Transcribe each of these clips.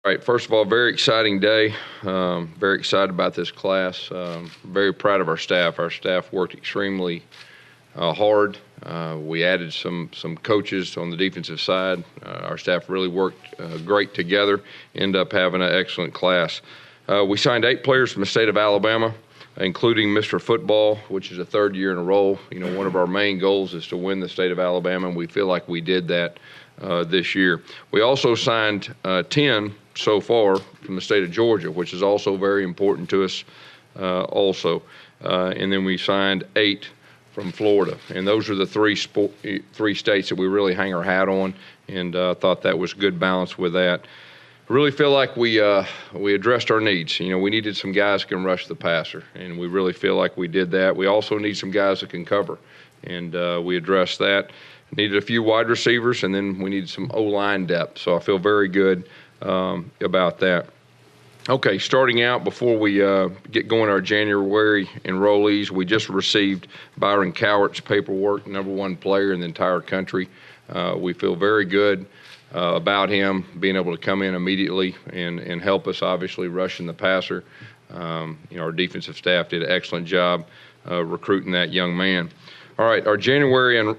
All right, first of all, very exciting day. Very excited about this class. Very proud of our staff. Our staff worked extremely hard. We added some coaches on the defensive side. Our staff really worked great together. End up having an excellent class. We signed 8 players from the state of Alabama, including Mr. Football, which is a third year in a row. You know, one of our main goals is to win the state of Alabama, and we feel like we did that this year. We also signed 10 so far from the state of Georgia, which is also very important to us also. And then we signed 8 from Florida. And those are the three states that we really hang our hat on, and thought that was good balance with that. I really feel like we addressed our needs. You know, we needed some guys who can rush the passer, and we really feel like we did that. We also need some guys that can cover, and we addressed that. Needed a few wide receivers, and then we needed some O-line depth. So I feel very good about that. Okay, starting out, before we get going our January enrollees, we just received Byron Cowart's paperwork, #1 player in the entire country. We feel very good about him being able to come in immediately and help us, obviously, rushing the passer. You know, our defensive staff did an excellent job recruiting that young man. All right, our January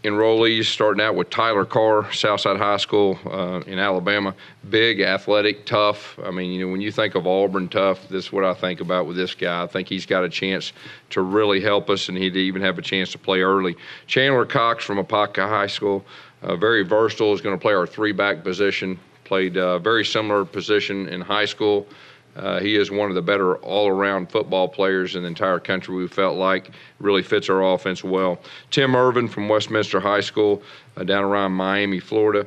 enrollees, starting out with Tyler Carr, Southside High School in Alabama. Big, athletic, tough. I mean, you know, when you think of Auburn tough, this is what I think about with this guy. I think he's got a chance to really help us, and he'd even have a chance to play early. Chandler Cox from Apopka High School, very versatile, is going to play our 3-back position. Played a very similar position in high school. He is one of the better all-around football players in the entire country, we felt like. Really fits our offense well. Tim Irvin from Westminster High School down around Miami, Florida.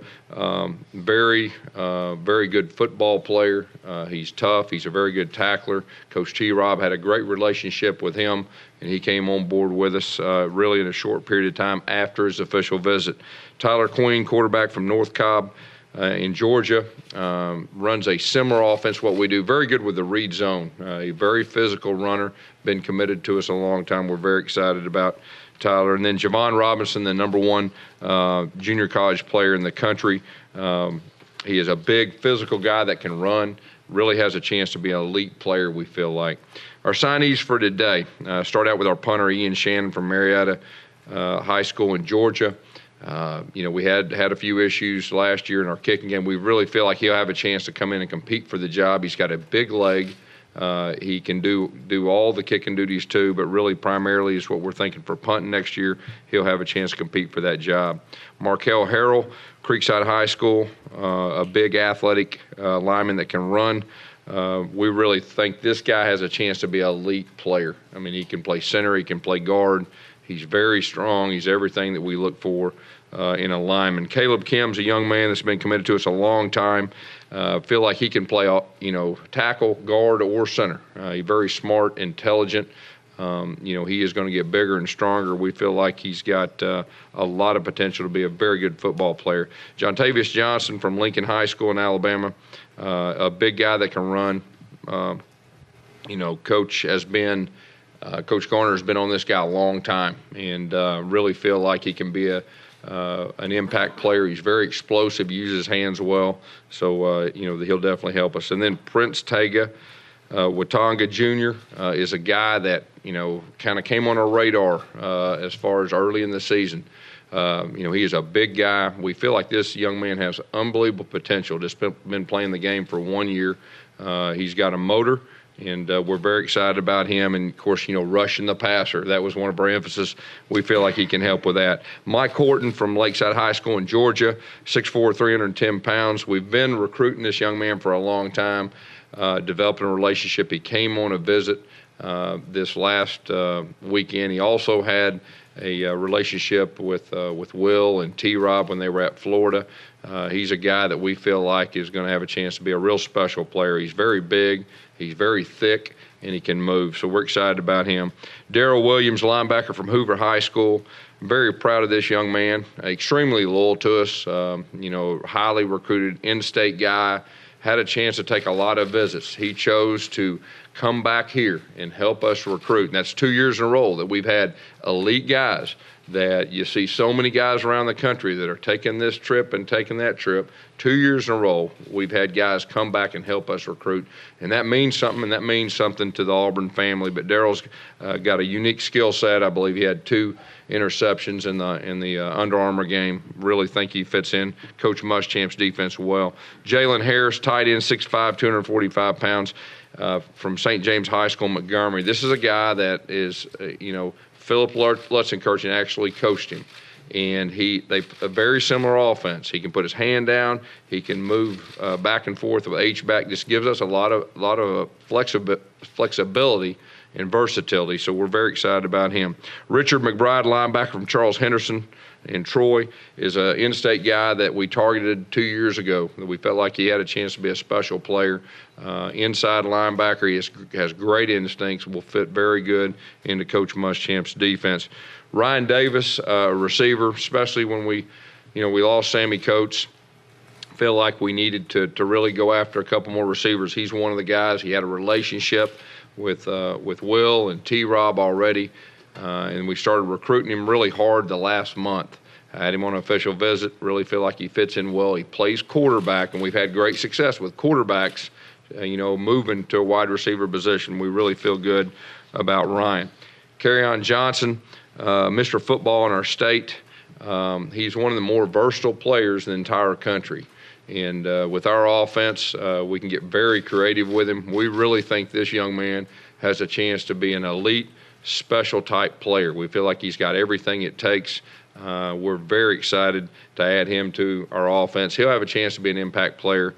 Very good football player. He's tough. He's a very good tackler. Coach T-Rob had a great relationship with him, and he came on board with us really in a short period of time after his official visit. Tyler Queen, quarterback from North Cobb in Georgia, runs a similar offense what we do. Very good with the read zone. A very physical runner, been committed to us a long time. We're very excited about Tyler. And then Javon Robinson, the #1 junior college player in the country. He is a big physical guy that can run. Really has a chance to be an elite player, we feel like. Our signees for today, start out with our punter, Ian Shannon from Marietta High School in Georgia. You know, we had a few issues last year in our kicking game. We really feel like he'll have a chance to come in and compete for the job. He's got a big leg. He can do all the kicking duties too, but really primarily is what we're thinking for punting next year. He'll have a chance to compete for that job. Markel Harrell, Creekside High School, a big athletic lineman that can run. We really think this guy has a chance to be an elite player. I mean, he can play center, he can play guard. He's very strong. He's everything that we look for in a lineman. Caleb Kim's a young man that's been committed to us a long time. Feel like he can play, you know, tackle, guard, or center. He's very smart, intelligent. You know, he is going to get bigger and stronger. We feel like he's got a lot of potential to be a very good football player. Jontavius Johnson from Lincoln High School in Alabama, a big guy that can run. You know, Coach Garner has been on this guy a long time, and really feel like he can be an impact player. He's very explosive, uses his hands well, so you know, he'll definitely help us. And then Prince Tega Watanga Jr. Is a guy that, you know, kind of came on our radar as far as early in the season. You know, he is a big guy. We feel like this young man has unbelievable potential. Just been playing the game for 1 year. He's got a motor. And we're very excited about him. And, of course, you know, rushing the passer. That was one of our emphasis. We feel like he can help with that. Mike Horton from Lakeside High School in Georgia, 6'4", 310 pounds. We've been recruiting this young man for a long time, developing a relationship. He came on a visit this last weekend. He also had a relationship with Will and T-Rob when they were at Florida. He's a guy that we feel like is going to have a chance to be a real special player. He's very big. He's very thick, and he can move, so we're excited about him. Darrell Williams, linebacker from Hoover High School. I'm very proud of this young man, extremely loyal to us, you know, highly recruited, in-state guy, had a chance to take a lot of visits. He chose to come back here and help us recruit, and that's 2 years in a row that we've had elite guys that you see so many guys around the country that are taking this trip and taking that trip. 2 years in a row, we've had guys come back and help us recruit, and that means something, and that means something to the Auburn family. But Daryl's got a unique skill set. I believe he had 2 interceptions in the Under Armour game. Really think he fits in Coach Muschamp's defense well. Jalen Harris, tight end, 6'5", 245 pounds, from St. James High School, Montgomery. This is a guy that is, Philip Lutzenkirchen actually coached him, and they a very similar offense. He can put his hand down. He can move back and forth with H-back. This gives us a lot of flexibility and versatility, so we're very excited about him. Richard McBride, linebacker from Charles Henderson in Troy, is an in-state guy that we targeted 2 years ago. We felt like he had a chance to be a special player. Inside linebacker, he has great instincts, will fit very good into Coach Muschamp's defense. Ryan Davis, a receiver, especially when we lost Sammy Coates. Feel like we needed to really go after a couple more receivers. He's one of the guys. He had a relationship with Will and T-Rob already, and we started recruiting him really hard the last month. I had him on an official visit. Really feel like he fits in well. He plays quarterback, and we've had great success with quarterbacks, moving to a wide receiver position. We really feel good about Ryan. Kerryon Johnson, Mr. Football in our state. He's one of the more versatile players in the entire country. And with our offense, we can get very creative with him. We really think this young man has a chance to be an elite, special type player. We feel like he's got everything it takes. We're very excited to add him to our offense. He'll have a chance to be an impact player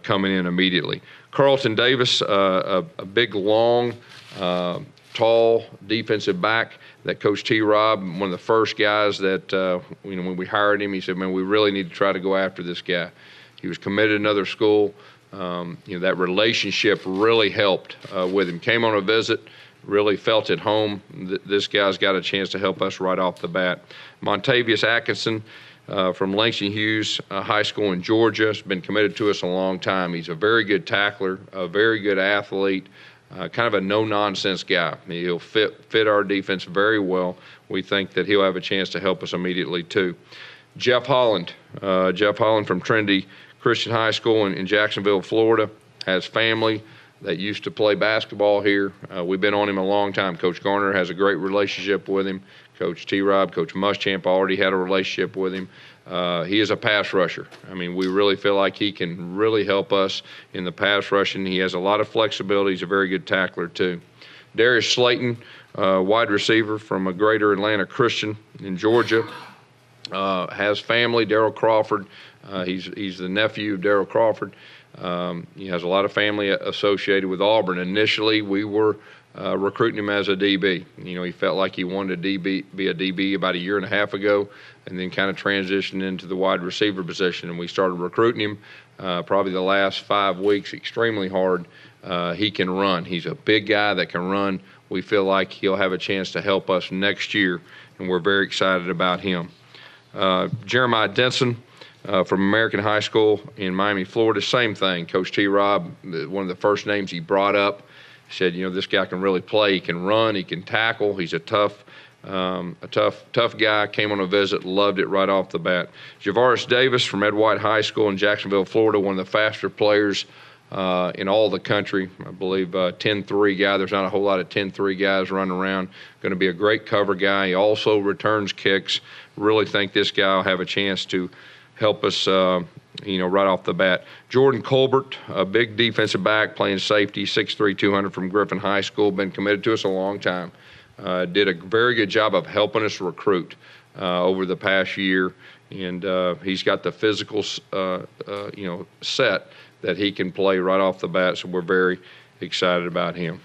coming in immediately. Carlton Davis, a big, long, tall defensive back that Coach T-Rob, one of the first guys that, when we hired him, he said, man, we really need to try to go after this guy. He was committed to another school. That relationship really helped with him. Came on a visit, really felt at home. This guy's got a chance to help us right off the bat. Montavious Atkinson from Langston Hughes High School in Georgia has been committed to us a long time. He's a very good tackler, a very good athlete, kind of a no-nonsense guy. He'll fit our defense very well. We think that he'll have a chance to help us immediately, too. Jeff Holland from Trinity Christian High School in Jacksonville, Florida, has family that used to play basketball here. We've been on him a long time. Coach Garner has a great relationship with him. Coach T-Rob, Coach Muschamp already had a relationship with him. He is a pass rusher. I mean, we really feel like he can really help us in the pass rushing. He has a lot of flexibility. He's a very good tackler, too. Darius Slayton, wide receiver from a Greater Atlanta Christian in Georgia, has family. Daryl Crawford, he's the nephew of Daryl Crawford. He has a lot of family associated with Auburn. Initially, we were recruiting him as a DB. He felt like he wanted to be a DB about a year and a half ago, and then kind of transitioned into the wide receiver position. And we started recruiting him probably the last 5 weeks extremely hard. He can run. He's a big guy that can run. We feel like he'll have a chance to help us next year, and we're very excited about him. Jeremiah Denson from American High School in Miami, Florida, same thing. Coach T-Rob, one of the first names he brought up, said, this guy can really play. He can run. He can tackle. He's a tough guy. Came on a visit, loved it right off the bat. Javaris Davis from Ed White High School in Jacksonville, Florida, one of the faster players in all the country. I believe 10-3 guy. There's not a whole lot of 10-3 guys running around. Going to be a great cover guy. He also returns kicks. Really think this guy will have a chance to help us, right off the bat. Jordan Colbert, a big defensive back, playing safety, 6'3", 200 from Griffin High School, been committed to us a long time. Did a very good job of helping us recruit over the past year, and he's got the physical, set that he can play right off the bat, so we're very excited about him.